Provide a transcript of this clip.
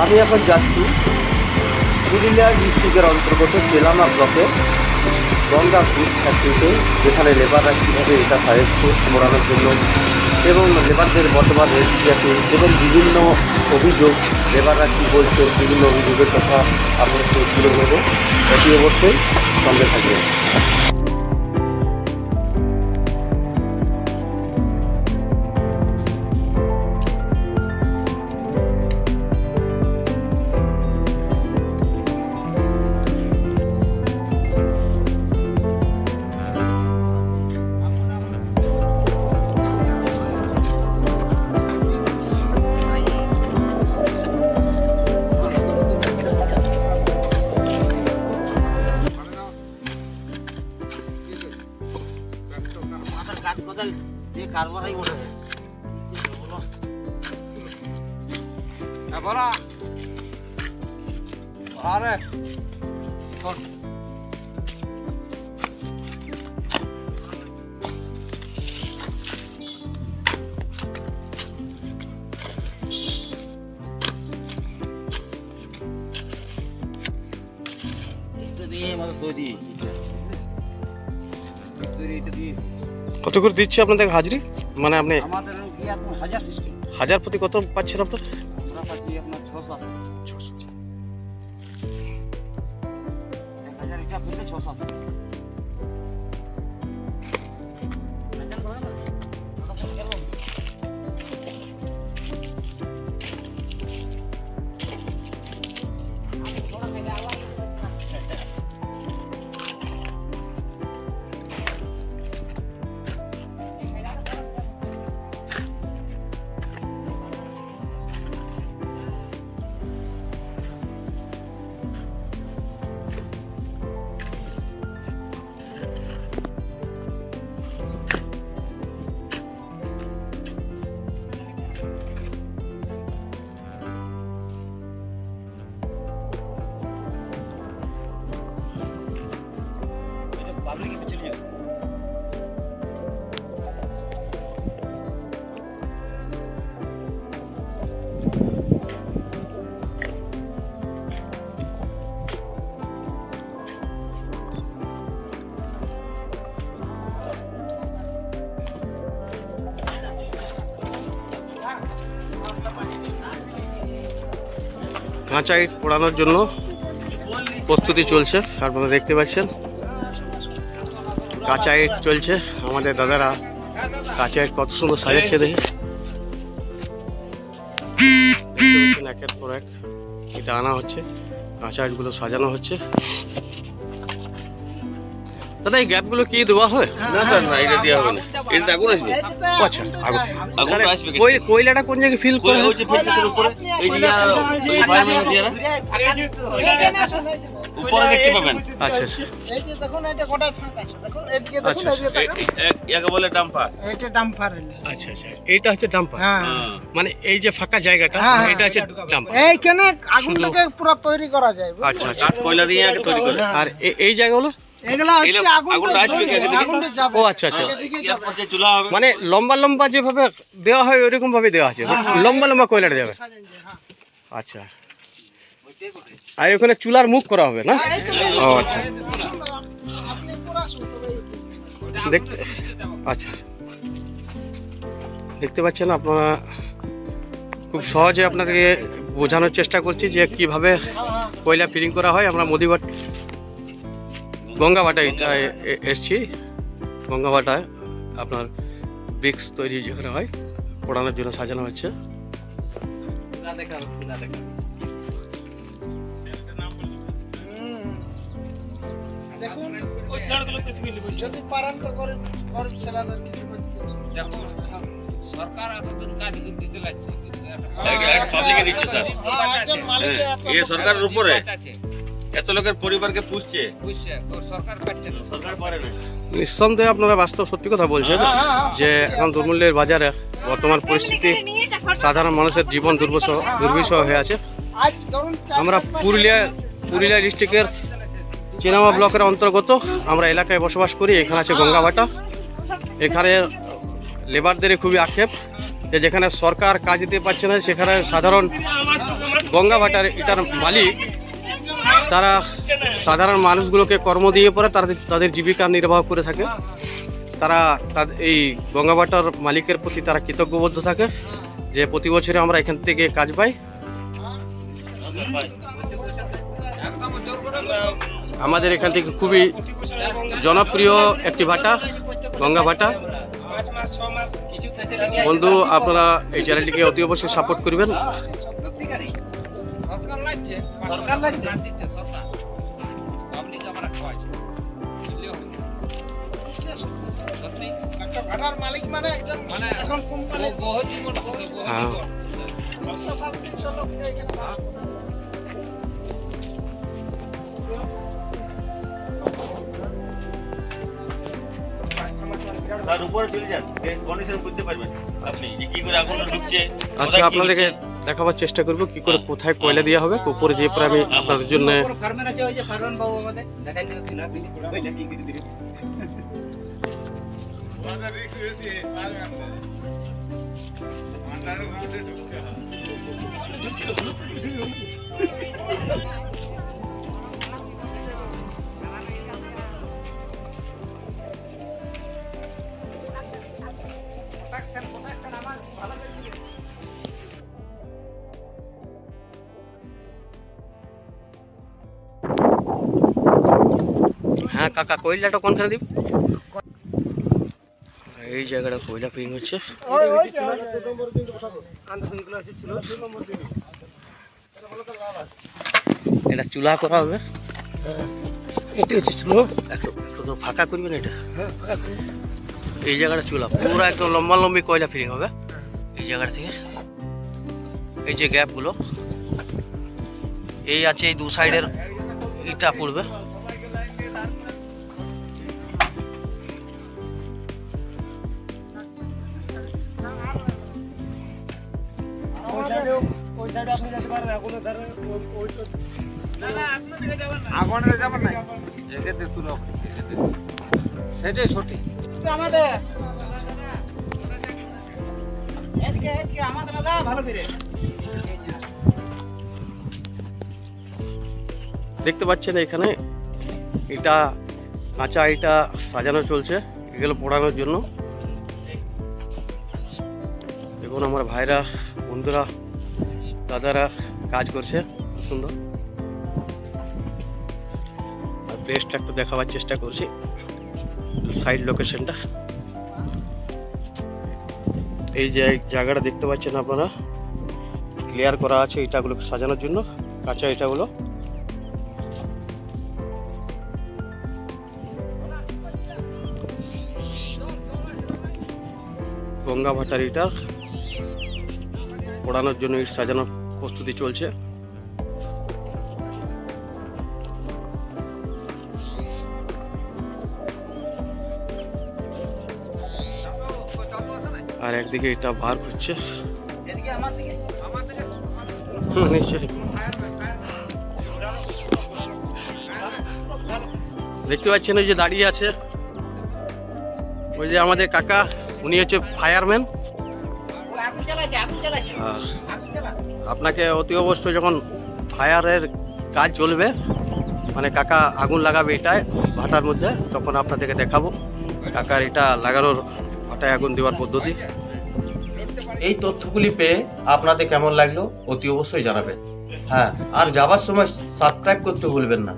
আমি এখন যাচ্ছি পুরুলিয়া ডিস্ট্রিক্টের অন্তর্গত চেলামা ব্লকের গঙ্গা ফুড ফ্যাক্টরিতে, যেখানে লেবাররা কীভাবে এটা সাহায্য করানোর জন্য এবং লেবারদের বর্তমান রেট কী আছে এবং বিভিন্ন অভিযোগ লেবাররা কী বলছে, বিভিন্ন অভিযোগের কথা আপনাদেরকে তুলে ধরবো। এটি অবশ্যই সঙ্গে থাকবে। কত করে দিচ্ছে আপনাদের হাজিরি? মানে আপনি আমাদের হাজার প্রতি কত পাচ্ছেন আপনার? আমরা পাচ্ছি আপনার 600 1000 এটা পেলে 600। কাঁচা ইট পোড়ানোর জন্য প্রস্তুতি চলছে। আপনারা দেখতে পাচ্ছেন কাঁচা ইট চলছে। আমাদের দাদারা কাঁচা ইট কত সুন্দর সাজাচ্ছে দেখে। দেখতে পাচ্ছেন একের পর এক এটা আনা হচ্ছে, কাঁচা ইটগুলো সাজানো হচ্ছে। দাদা এই গ্যাপগুলো কি দেওয়া হয়? না স্যার, না এটা দেওয়া হবে না, এটা আগুন আসবে। আচ্ছা, আগুন আসবে। কয়লাটা কোন জায়গায় ফিল করা হচ্ছে? ফিল্টারের উপরে এই যে ফায়ারম্যান আছে এরা উপরে দেখতে পাবেন। আচ্ছা, এই যে দেখুন এটা গোটা ফাঁকা আছে, দেখুন এদিকে দেখুন, আচ্ছা, এদিকে দেখুন, একে বলে ডাম্পার। এটা ডাম্পার হলো। আচ্ছা, এইটা হচ্ছে ডাম্পার। হ্যাঁ, মানে এই যে ফাঁকা জায়গাটা এটা হচ্ছে ডাম্পার। এইখানে আগুনটাকে পুরো তৈরি করা যায়। আচ্ছা, কাঠ কয়লা দিয়ে আগে তৈরি করে। আর এই জায়গাগুলো এগুলা হচ্ছে আগুনটা আসবে কি এদিকে? আগুনটা যাবে। ও আচ্ছা, এর পরে চুলা হবে। মানে লম্বা লম্বা যেভাবে দেওয়া হয় ওইরকম ভাবে দেওয়া আছে, লম্বা লম্বা কয়লাটা যাবে। আচ্ছা, আর ওখানে চুলার মুখ করা হবে না? ও আচ্ছা, আপনি পুরো দেখতে আচ্ছা, দেখতে পাচ্ছেন আপনারা। খুব সহজে আপনাদেরকে বোঝানোর চেষ্টা করছি যে কিভাবে কয়লা ফিলিং করা হয়। আমরা মদিবাট গঙ্গাবাটায় এসছি। গঙ্গাবাটায় আপনার ব্রিক্স তৈরি যেখানে হয় পোড়ানোর জন্য সাজানো হচ্ছে। দেখুন যদি পারেন তো গরিব ছেলেদের কিছু করতে। দেখুন সরকার এতদিন কাজ দিতে লাগছে, পাবলিকে দিচ্ছে স্যার। এই সরকারের উপরে এত লোকের পরিবারকে পুষছে, সরকার পাচ্ছে না, সরকার পারে না। নিঃসন্দেহে আপনারা বাস্তব সত্যি কথা বলছেন যে এখন দুর্মূল্যের বাজারে বর্তমান পরিস্থিতি সাধারণ মানুষের জীবন দুর্বিষহ হয়ে আছে। আমরা পুরুলিয়া ডিস্ট্রিক্টের চেনামা ব্লকের অন্তর্গত আমরা এলাকায় বসবাস করি। এখানে আছে গঙ্গাবাটা। এখানে লেবারদের খুবই আক্ষেপ যে যেখানে সরকার কাজ দিতে পারছে না, সেখানে সাধারণ গঙ্গা ভাটার এটার মালিক তারা সাধারণ মানুষগুলোকে কর্ম দিয়ে পরে তাদের জীবিকা নির্বাহ করে থাকে। তারা তাদের এই গঙ্গা ভাটার মালিকের প্রতি তারা কৃতজ্ঞবদ্ধ থাকে যে প্রতি বছরে আমরা এখান থেকে কাজ পাই। আমাদের এখান থেকে খুবই জনপ্রিয় একটি ভাটা, গঙ্গা ভাটা। বন্ধু, আপনারা এই চ্যানেলটিকে অতি অবশ্যই সাপোর্ট করবেন। ভাটার মালিক মানে একজন এখন কোম্পানি হ্যাঁ, তার উপরে চলে যান, কন্ডিশন বুঝতে পারবেন আপনি যে কি করে আগুন ঢুকছে। আচ্ছা, আপনাদেরকে দেখাবার চেষ্টা করব কি করে কোথায় কয়লা দেওয়া হবে। উপরে যে পরে আমি আপনাদের জন্য ফার্মের আছে, ওই যে ফার্মান বাবু আমাদের দেখাই দিল কিনা হ্যাঁ কাকা, কয়লাটা কোনখানে দিব? এই জায়গাটা কয়লা ফিং হচ্ছে। এটা চুলা করা হবে। এটা হচ্ছে চুলো, একটু ফাঁকা করবেন এটা। এই জায়গাটা চুলা, পুরো একদম লম্বা লম্বি কয়লা ফিরিং হবে এই জায়গাটা থেকে। এই যে গ্যাপগুলো এই আছে, এই দু সাইডের ইটা পড়বে। আগুনের যাবেন না, সেটাই সঠিক আমাদের আমাদের ভালো করে দেখতে পাচ্ছেন এখানে এটা কাঁচা এটা সাজানো চলছে, এগুলো পোড়ানোর জন্য। দেখুন আমার ভাইরা, বন্ধুরা, দাদারা কাজ করছে খুব সুন্দর। আর প্লেসটা একটু দেখাবার চেষ্টা করছি, সাইড লোকেশনটা। এই যে জায়গাটা দেখতে পাচ্ছেন আপনারা, ক্লিয়ার করা আছে ইটাগুলোকে সাজানোর জন্য, কাঁচা ইটাগুলো। গঙ্গা ভাটার ইটা পোড়ানোর জন্য ইট সাজানোর প্রস্তুতি চলছে। আর একদিকে এটা বার করছে। নিশ্চয়ই দেখতে পাচ্ছেন ওই যে দাঁড়িয়ে আছে, ওই যে আমাদের কাকা, উনি হচ্ছে ফায়ারম্যান। আপনাকে অতি অবশ্যই যখন ফায়ারের কাজ চলবে, মানে কাকা আগুন লাগাবে এটায় ভাটার মধ্যে, তখন আপনাদেরকে দেখাবো কাকার এটা লাগানোর, ভাটায় আগুন দেওয়ার পদ্ধতি। এই তথ্যগুলি পেয়ে আপনাদের কেমন লাগলো অতি অবশ্যই জানাবেন। হ্যাঁ, আর যাবার সময় সাবস্ক্রাইব করতে ভুলবেন না।